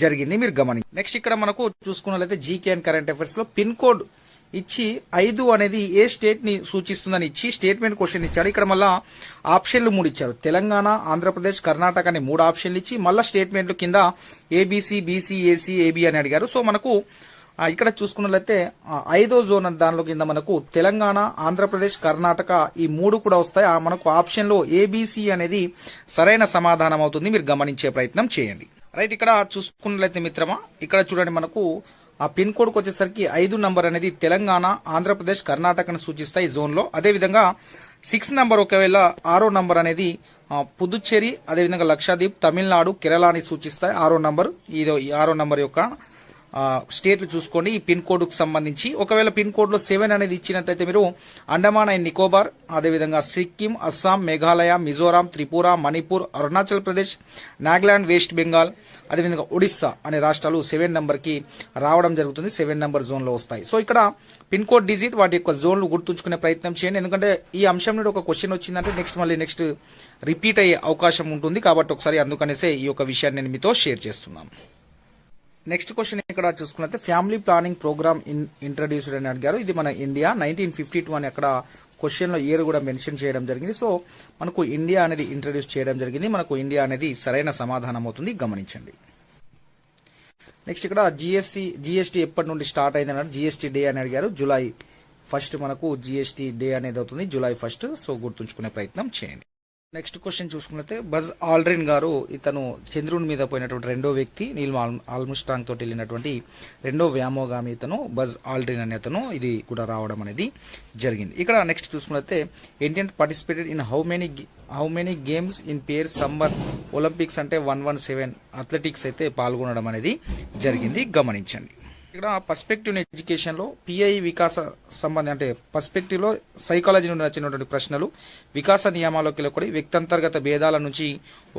జరిగింది, మీరు గమనించండి. నెక్స్ట్, ఇక్కడ మనకు చూసుకున్నట్లయితే జీకే అండ్ కరెంట్ అఫైర్స్ లో పిన్ కోడ్ ఇచ్చి 5 అనేది ఏ స్టేట్ ని సూచిస్తుందని ఇచ్చి స్టేట్మెంట్ క్వశ్చన్ ఇచ్చాడు. ఇక్కడ మళ్ళా ఆప్షన్లు 3 ఇచ్చారు. తెలంగాణ, ఆంధ్రప్రదేశ్, కర్ణాటక అని 3 ఆప్షన్లు ఇచ్చి మళ్ళా స్టేట్మెంట్లు కింద ఏబీసీ, బీసీ, ఏసీ, ఏబీ అని అడిగారు. సో మనకు ఇక్కడ చూసుకున్నట్లయితే 5వ జోన్ దానిలో కింద మనకు తెలంగాణ, ఆంధ్రప్రదేశ్, కర్ణాటక ఈ 3 కూడా వస్తాయి. మనకు ఆప్షన్ లో ఏబీసీ అనేది సరైన సమాధానం అవుతుంది, మీరు గమనించే ప్రయత్నం చేయండి. రైట్, ఇక్కడ చూసుకున్నట్లయితే మిత్రమా, ఇక్కడ చూడండి మనకు ఆ పిన్ కోడ్కి వచ్చేసరికి 5 నంబర్ అనేది తెలంగాణ, ఆంధ్రప్రదేశ్, కర్ణాటకను సూచిస్తాయి ఈ జోన్లో. అదేవిధంగా 6 నంబర్ ఒకవేళ 6వ నంబర్ అనేది పుదుచ్చేరి, అదేవిధంగా లక్షద్వీప్, తమిళనాడు, కేరళని సూచిస్తాయి 6వ నంబర్. ఇది 6వ నంబర్ యొక్క స్టేట్లు చూసుకోండి ఈ పిన్ కోడ్కు సంబంధించి. ఒకవేళ పిన్ కోడ్లో 7 అనేది ఇచ్చినట్లయితే మీరు అండమాన్ అండ్ నికోబార్, అదేవిధంగా సిక్కిం, అస్సాం, మేఘాలయ, మిజోరాం, త్రిపుర, మణిపూర్, అరుణాచల్ ప్రదేశ్, నాగాలాండ్, వెస్ట్ బెంగాల్, అదేవిధంగా ఒడిస్సా అనే రాష్ట్రాలు 7 నెంబర్కి రావడం జరుగుతుంది. 7 నెంబర్ జోన్లో వస్తాయి. సో ఇక్కడ పిన్ కోడ్ డిజిట్ వాటి యొక్క జోన్లు గుర్తుంచుకునే ప్రయత్నం చేయండి. ఎందుకంటే ఈ అంశం నుండి ఒక క్వశ్చన్ వచ్చిందంటే నెక్స్ట్ రిపీట్ అయ్యే అవకాశం ఉంటుంది. కాబట్టి ఒకసారి అందుకనేసే ఈ యొక్క విషయాన్ని నేను మీతో షేర్ చేస్తున్నాను. నెక్స్ట్ క్వశ్చన్ ఇక్కడ చూసుకున్నట్లయితే ఫ్యామిలీ ప్లానింగ్ ప్రోగ్రామ్ ఇంట్రడ్యూస్డ్ అని అడిగారు. ఇది మన ఇండియా 1952 అని అక్కడ క్వశ్చన్లో ఇయర్ కూడా మెన్షన్ చేయడం జరిగింది. సో మనకు ఇండియా అనేది ఇంట్రడ్యూస్ చేయడం జరిగింది. మనకు ఇండియా అనేది సరైన సమాధానం అవుతుంది, గమనించండి. నెక్స్ట్ ఇక్కడ జిఎస్టీ ఎప్పటి నుండి స్టార్ట్ అయింది అన్నారు. జిఎస్టీ డే అని అడిగారు. జూలై 1 మనకు జిఎస్టీ డే అనేది అవుతుంది, జూలై 1. సో గుర్తుంచుకునే ప్రయత్నం చేయండి. నెక్స్ట్ క్వశ్చన్ చూసుకున్నట్లయితే బజ్ ఆల్డ్రిన్ గారు, ఇతను చంద్రుని మీద పోయినటువంటి రెండో వ్యక్తి, నీల్ ఆల్మ్స్ట్రాంగ్ తోటి వెళ్ళినటువంటి రెండో వ్యామోగామి ఇతను బజ్ ఆల్డ్రిన్ అనే అతను. ఇది కూడా రావడం అనేది జరిగింది. ఇక్కడ నెక్స్ట్ చూసుకున్నట్లయితే Indian participated in how many games in pair summer Olympics అంటే 117 అథ్లెటిక్స్ అయితే పాల్గొనడం అనేది జరిగింది, గమనించండి. ఇక్కడ పర్స్పెక్టివ్ ఎడ్యుకేషన్ లో పిఐ వికాస సంబంధం అంటే పర్స్పెక్టివ్ లో సైకాలజీ నుండి వచ్చినటువంటి ప్రశ్నలు, వికాస నియమాల్లోకి వెళ్ళి వ్యక్తంతర్గత భేదాల నుంచి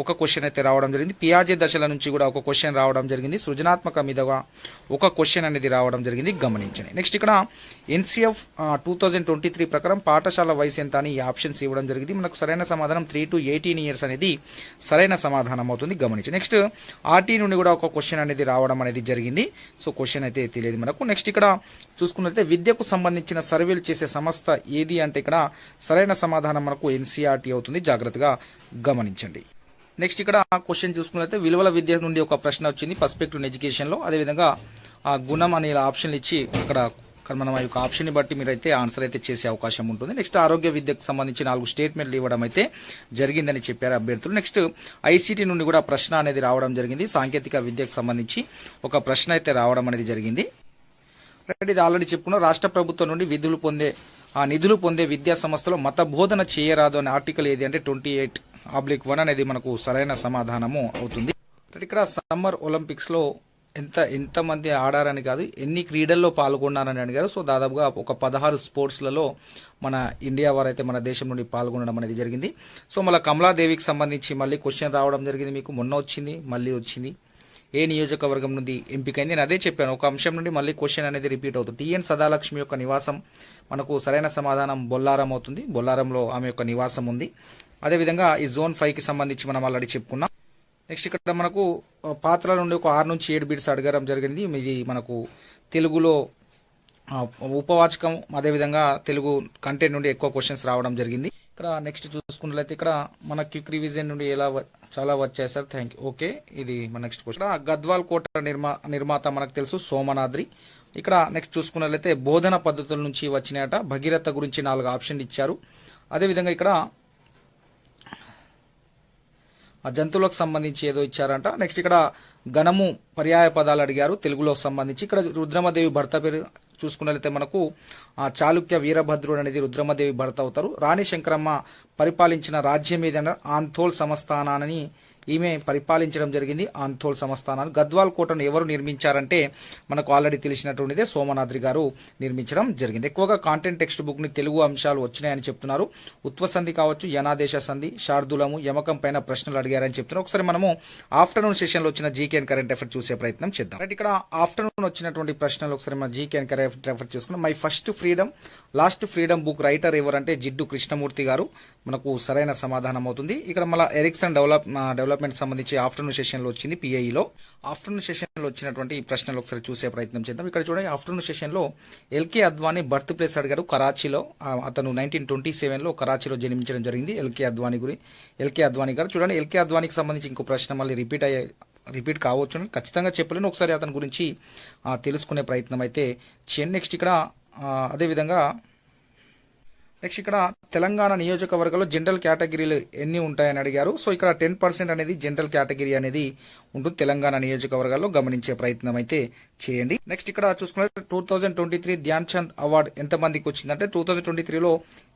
ఒక క్వశ్చన్ అయితే రావడం జరిగింది. పియాజే దశల నుంచి కూడా ఒక క్వశ్చన్ రావడం జరిగింది. సృజనాత్మక మీదుగా ఒక క్వశ్చన్ అనేది రావడం జరిగింది, గమనించండి. నెక్స్ట్ ఇక్కడ ఎన్సిఎఫ్ 2023 ప్రకారం పాఠశాల వయసు ఎంత అని ఈ ఆప్షన్స్ ఇవ్వడం జరిగింది. మనకు సరైన సమాధానం 3 to 18 years అనేది సరైన సమాధానం అవుతుంది, గమనించండి. నెక్స్ట్ ఆర్టీ నుండి కూడా ఒక క్వశ్చన్ అనేది రావడం అనేది జరిగింది. సో క్వశ్చన్ అయితే తెలియదు మనకు. నెక్స్ట్ ఇక్కడ చూసుకున్నట్లయితే విద్యకు సంబంధించిన సర్వేలు చేసే సంస్థ ఏది అంటే ఇక్కడ సరైన సమాధానం మనకు ఎన్సీఆర్టీ అవుతుంది, జాగ్రత్తగా గమనించండి. నెక్స్ట్ ఇక్కడ క్వశ్చన్ చూసుకున్నట్లయితే విలువల విద్య నుండి ఒక ప్రశ్న వచ్చింది పర్స్పెక్టివ్ ఎడ్యుకేషన్ లో. అదేవిధంగా ఆ గుణం అనే ఆప్షన్లు ఇచ్చి అక్కడ మనం ఆ యొక్క ఆప్షన్ ని బట్టి మీరైతే ఆన్సర్ అయితే చేసే అవకాశం ఉంటుంది. నెక్స్ట్ ఆరోగ్య విద్యకు సంబంధించి 4 స్టేట్మెంట్లు ఇవ్వడం అయితే జరిగిందని చెప్పారు అభ్యర్థులు. నెక్స్ట్ ఐసీటీ నుండి కూడా ప్రశ్న అనేది రావడం జరిగింది. సాంకేతిక విద్యకు సంబంధించి ఒక ప్రశ్న అయితే రావడం అనేది జరిగింది. ఇది ఆల్రెడీ చెప్పుకున్న రాష్ట్ర ప్రభుత్వం నుండి నిధులు పొందే విద్యా సంస్థలో మత బోధన చేయరాదు అనే ఆర్టికల్ ఏది అంటే 28/1 అనేది మనకు సరైన సమాధానము అవుతుంది. ఇక్కడ సమ్మర్ ఒలింపిక్స్ లో ఎంతమంది ఆడారని కాదు, ఎన్ని క్రీడల్లో పాల్గొన్నారని అడిగారు. సో దాదాపుగా ఒక 16 స్పోర్ట్స్లలో మన ఇండియా వారైతే మన దేశం నుండి పాల్గొనడం అనేది జరిగింది. సో మళ్ళీ కమలాదేవికి సంబంధించి మళ్ళీ క్వశ్చన్ రావడం జరిగింది. మీకు మొన్న వచ్చింది, మళ్ళీ వచ్చింది. ఏ నియోజకవర్గం నుండి ఎంపికైంది నేను అదే చెప్పాను. ఒక అంశం నుండి మళ్ళీ క్వశ్చన్ అనేది రిపీట్ అవుతుంది. టిఎన్ సదాలక్ష్మి యొక్క నివాసం మనకు సరైన సమాధానం బొల్లారం అవుతుంది. బొల్లారంలో ఆమె యొక్క నివాసం ఉంది. అదేవిధంగా ఈ జోన్ 5కి సంబంధించి మనం ఆల్రెడీ చెప్పుకున్నాం. నెక్స్ట్ ఇక్కడ మనకు పాత్రల నుండి ఒక 6 నుంచి 7 బిట్స్ అడగడం జరిగింది. ఇది మనకు తెలుగులో ఉపవాచకం, అదేవిధంగా తెలుగు కంటెంట్ నుండి ఎక్కువ క్వశ్చన్స్ రావడం జరిగింది. ఇక్కడ నెక్స్ట్ చూసుకున్నట్లయితే ఇక్కడ మన క్విక్ రివిజన్ నుండి చాలా వచ్చాయి సార్, థ్యాంక్ యూ. ఓకే, ఇది మన నెక్స్ట్ క్వశ్చన్. గద్వాల్ కోట నిర్మాత మనకు తెలుసు సోమనాద్రి. ఇక్కడ నెక్స్ట్ చూసుకున్నట్లయితే బోధన పద్ధతుల నుంచి వచ్చినాయట. భగీరథ గురించి 4 ఆప్షన్లు ఇచ్చారు. అదేవిధంగా ఇక్కడ ఆ జంతువులకు సంబంధించి ఏదో ఇచ్చారంట. నెక్స్ట్ ఇక్కడ గణము పర్యాయ పదాలు అడిగారు తెలుగులో సంబంధించి. ఇక్కడ రుద్రమదేవి భర్త పేరు చూసుకున్నట్లయితే మనకు ఆ చాళుక్య వీరభద్రుడు అనేది రుద్రమదేవి భర్త అవుతారు. రాణి శంకరమ్మ పరిపాలించిన రాజ్యం ఏదైనా ఆంథోల్ సంస్థానాన్ని ఈమె పరిపాలించడం జరిగింది. ఆంథోల్ సంస్థానాన్ని. గద్వాల్ కోటను ఎవరు నిర్మించారంటే మనకు ఆల్రెడీ తెలిసినటువంటిదే సోమనాద్రి గారు నిర్మించడం జరిగింది. ఎక్కువగా కాంటెంట్ టెక్స్ట్ బుక్ ని తెలుగు అంశాలు వచ్చినాయని చెప్తున్నారు. ఉత్వసంధి కావచ్చు, యనాదేశ సంధి, శార్దూలము, యమకం పైన ప్రశ్నలు అడిగారని చెప్తున్నారు. ఒకసారి మనము ఆఫ్టర్నూన్ సెషన్ లో వచ్చిన జీకే అండ్ కరెంట్ అఫైర్స్ చూసే ప్రయత్నం చేద్దాం. రైట్, ఇక్కడ ఆఫ్టర్నూన్ వచ్చినటువంటి ప్రశ్నలు ఒకసారి మన జీకే అండ్ కరెంట్ అఫైర్స్ చూసుకున్నాం. My first freedom last freedom book writer ఎవరంటే జిడ్డు కృష్ణమూర్తి గారు. మనకు సరైన సమాధానం అవుతుంది. ఇక్కడ మళ్ళీ ఎరిక్సన్ డెవలప్మెంట్ సంబంధించి ఆఫ్టర్నూన్ సెషన్ లో వచ్చింది పిఐఈలో. ఆఫ్టర్నూన్ సెషన్ లో వచ్చినటువంటి ప్రశ్నలు ఒకసారి చూసే ప్రయత్నం చేద్దాం. ఇక్కడ చూడండి, ఆఫ్టర్నూన్ సెషన్ లో ఎల్కే అద్వానీ బర్త్ ప్లేస్ అడిగారు. కరాచీలో. అతను 1927 లో కరాచీలో జన్మించడం జరిగింది. ఎల్కే అద్వానీ గారు. చూడండి, ఎల్కే అద్వానీకి సంబంధించి ఇంకో ప్రశ్న మళ్ళీ రిపీట్ కావచ్చు, ఖచ్చితంగా చెప్పలేను. ఒకసారి అతని గురించి తెలుసుకునే ప్రయత్నం అయితే చేయండి. నెక్స్ట్ ఇక్కడ అదేవిధంగా నెక్స్ట్ ఇక్కడ తెలంగాణ నియోజకవర్గంలో జనరల్ కేటగిరీలు ఎన్ని ఉంటాయని అడిగారు. సో ఇక్కడ 10% అనేది జనరల్ కేటగిరీ అనేది ఉంటుంది తెలంగాణ నియోజకవర్గాల్లో, గమనించే ప్రయత్నం అయితే చేయండి. నెక్స్ట్ ఇక్కడ చూసుకున్నట్లయితే 2023 ధ్యాన్ చంద్ అవార్డు ఎంతమందికి వచ్చిందంటే 2023లో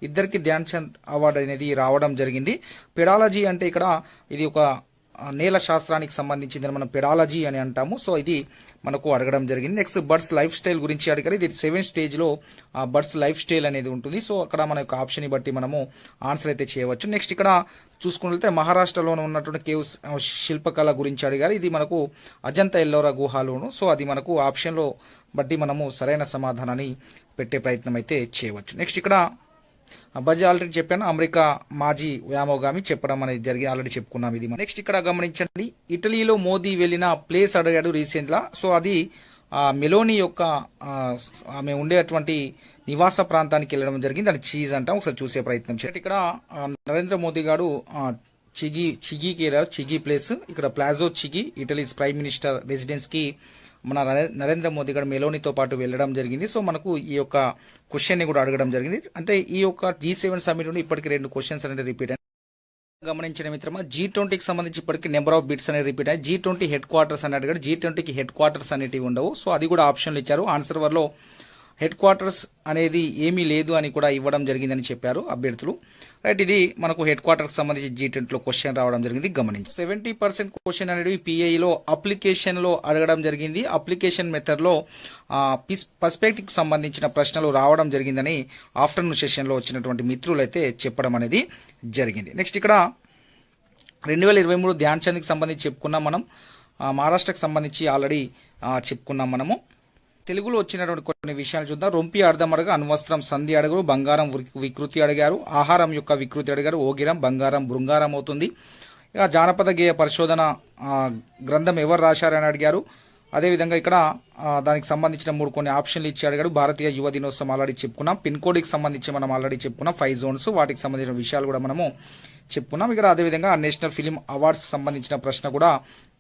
ఇద్దరికి ధ్యాన్ చంద్ అవార్డు అనేది రావడం జరిగింది. పెడాలజీ అంటే ఇక్కడ ఇది ఒక నేల శాస్త్రానికి సంబంధించింది మనం పెడాలజీ అని అంటాము. సో ఇది మనకు అడగడం జరిగింది. నెక్స్ట్ బర్డ్స్ లైఫ్ స్టైల్ గురించి అడిగారు. ఇది 7th స్టేజ్లో బర్డ్స్ లైఫ్ స్టైల్ అనేది ఉంటుంది. సో అక్కడ మన యొక్క ఆప్షన్ బట్టి మనము ఆన్సర్ అయితే చేయవచ్చు. నెక్స్ట్ ఇక్కడ చూసుకున్నట్లయితే మహారాష్ట్రలో ఉన్నటువంటి కేవ్స్ శిల్పకళ గురించి అడిగారు. ఇది మనకు అజంతా ఎల్లోరా గుహాలోను. సో అది మనకు ఆప్షన్లో బట్టి మనము సరైన సమాధానాన్ని పెట్టే ప్రయత్నం అయితే చేయవచ్చు. నెక్స్ట్ ఇక్కడ బజ్ ఆల్రెడీ చెప్పాను, అమెరికా మాజీ వ్యామోగామి చెప్పడం అనేది జరిగి ఆల్రెడీ చెప్పుకున్నాం ఇది. నెక్స్ట్ ఇక్కడ గమనించండి, ఇటలీలో మోదీ వెళ్ళిన ప్లేస్ అడిగాడు రీసెంట్గా. సో అది మెలోనీ యొక్క ఆమె ఉండేటువంటి నివాస ప్రాంతానికి వెళ్ళడం జరిగింది. దాని చీజ్ అంటాం. ఒకసారి చూసే ప్రయత్నం చేయండి. ఇక్కడ నరేంద్ర మోదీ గారు చిగికి వెళ్ళారు. చిగి ప్లేస్ ఇక్కడ Palazzo Chigi, Italy's prime minister residence కి మన నరేంద్ర మోదీ గారు మెలోనీతో పాటు వెళ్ళడం జరిగింది. సో మనకు ఈ యొక్క క్వశ్చన్ ని కూడా అడగడం జరిగింది. అంటే ఈ యొక్క G7 సమ్మిట్ నుండి ఇప్పటికి 2 క్వశ్చన్స్ అనేది రిపీట్ అయ్యాయి. గమనించిన మిత్రమా, G20కి సంబంధించి ఇప్పటికి నెంబర్ ఆఫ్ బిట్స్ అనేది రిపీట్ అయ్యాయి. G20 హెడ్ క్వార్టర్స్ అని అడిగాడు. G20కి హెడ్ క్వార్టర్స్ అనేటివి ఉండవు. సో అది కూడా ఆప్షన్లు ఇచ్చారు. ఆన్సర్ వరలో హెడ్ క్వార్టర్స్ అనేది ఏమీ లేదు అని కూడా ఇవ్వడం జరిగిందని చెప్పారు అభ్యర్థులు. రైట్, ఇది మనకు హెడ్ క్వార్టర్కి సంబంధించి G20లో క్వశ్చన్ రావడం జరిగింది. గమనించి 70% క్వశ్చన్ అనేది PIలో అప్లికేషన్లో అడగడం జరిగింది. అప్లికేషన్ మెథడ్లో పర్స్పెక్టివ్కి సంబంధించిన ప్రశ్నలు రావడం జరిగిందని ఆఫ్టర్నూన్ సెషన్లో వచ్చినటువంటి మిత్రులు అయితే చెప్పడం అనేది జరిగింది. నెక్స్ట్ ఇక్కడ 2023 ధ్యాన్ చంద్కి సంబంధించి చెప్పుకున్నాం మనం. మహారాష్ట్రకు సంబంధించి ఆల్రెడీ చెప్పుకున్నాం మనము. తెలుగులో వచ్చినటువంటి కొన్ని విషయాలు చూద్దాం. రొంపి అర్థం అడగ, అణ్వస్త్రం సంధి అడగరు, బంగారం వికృతి అడిగారు, ఆహారం యొక్క వికృతి అడిగారు, ఓగిరం బంగారం బృంగారం అవుతుంది. ఇక జానపద గేయ పరిశోధన గ్రంథం ఎవరు రాశారని అడిగారు. అదేవిధంగా ఇక్కడ దానికి సంబంధించిన కొన్ని ఆప్షన్లు ఇచ్చి అడిగాడు. భారతీయ యువ దినోత్సవం ఆల్రెడీ చెప్పుకున్నాం. పిన్ కోడ్కి సంబంధించి మనం ఆల్రెడీ చెప్పుకున్నాం. 5 జోన్స్, వాటికి సంబంధించిన విషయాలు కూడా మనము చెప్పుకున్నాం. ఇక్కడ అదేవిధంగా నేషనల్ ఫిలిం అవార్డ్స్ సంబంధించిన ప్రశ్న కూడా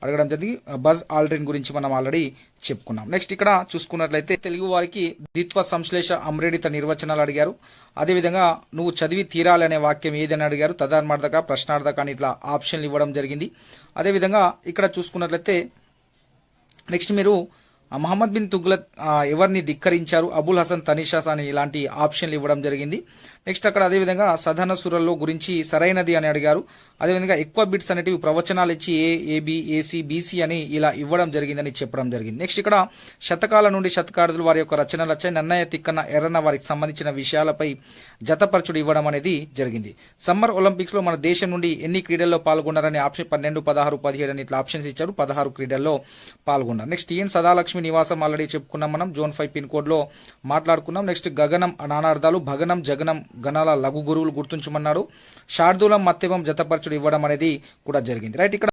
అడగడం జరిగింది. బజ్ ఆల్డ్రిన్ గురించి మనం ఆల్రెడీ చెప్పుకున్నాం. నెక్స్ట్ ఇక్కడ చూసుకున్నట్లయితే తెలుగు వారికి ద్విత్వ సంశ్లేష అమ్రేడిత నిర్వచనాలు అడిగారు. అదేవిధంగా నువ్వు చదివి తీరాలి అనే వాక్యం ఏదని అడిగారు. తదార్థక, ప్రశ్నార్థక అని ఇట్లా ఆప్షన్లు ఇవ్వడం జరిగింది. అదేవిధంగా ఇక్కడ చూసుకున్నట్లయితే నెక్స్ట్ మీరు మహమ్మద్ బిన్ తుగ్లక్ ఎవరిని ధిక్కరించారు, అబుల్ హసన్ తనిషాస్ అని ఇలాంటి ఆప్షన్లు ఇవ్వడం జరిగింది. నెక్స్ట్ అక్కడ అదేవిధంగా సధన సురల్లో గురించి సరైనది అని అడిగారు. అదేవిధంగా ఎక్కువ బిట్స్ అనేటివి ప్రవచనాలు ఇచ్చి ఏబి ఏసీ బీసీ అని ఇలా ఇవ్వడం జరిగిందని చెప్పడం జరిగింది. నెక్స్ట్ ఇక్కడ శతకాల నుండి శతకార్థులు వారి యొక్క రచనలు వచ్చాయి. నన్నయ్య తిక్కన్న ఎర్రన్న వారికి సంబంధించిన విషయాలపై జతపరచుడు ఇవ్వడం అనేది జరిగింది. సమ్మర్ ఒలింపిక్స్ లో మన దేశం నుండి ఎన్ని క్రీడల్లో పాల్గొన్నారని ఆప్షన్ 12, 16, 17 అని ఇట్లా ఆప్షన్స్ ఇచ్చారు. 16 క్రీడల్లో పాల్గొన్నారు. నెక్స్ట్ టీఎన్ సదాలక్ష్మి నివాసం ఆల్రెడీ చెప్పుకున్నాం మనం. జోన్ 5 పిన్ కోడ్ లో మాట్లాడుకున్నాం. నెక్స్ట్ గగనం నానార్థాలు, భగనం జగనం గణాల లఘు గురువులు గుర్తుంచమన్నాడు. శార్దూలం మత్తెవం జతపరచుడు ఇవ్వడం అనేది కూడా జరిగింది. రైట్, ఇక్కడ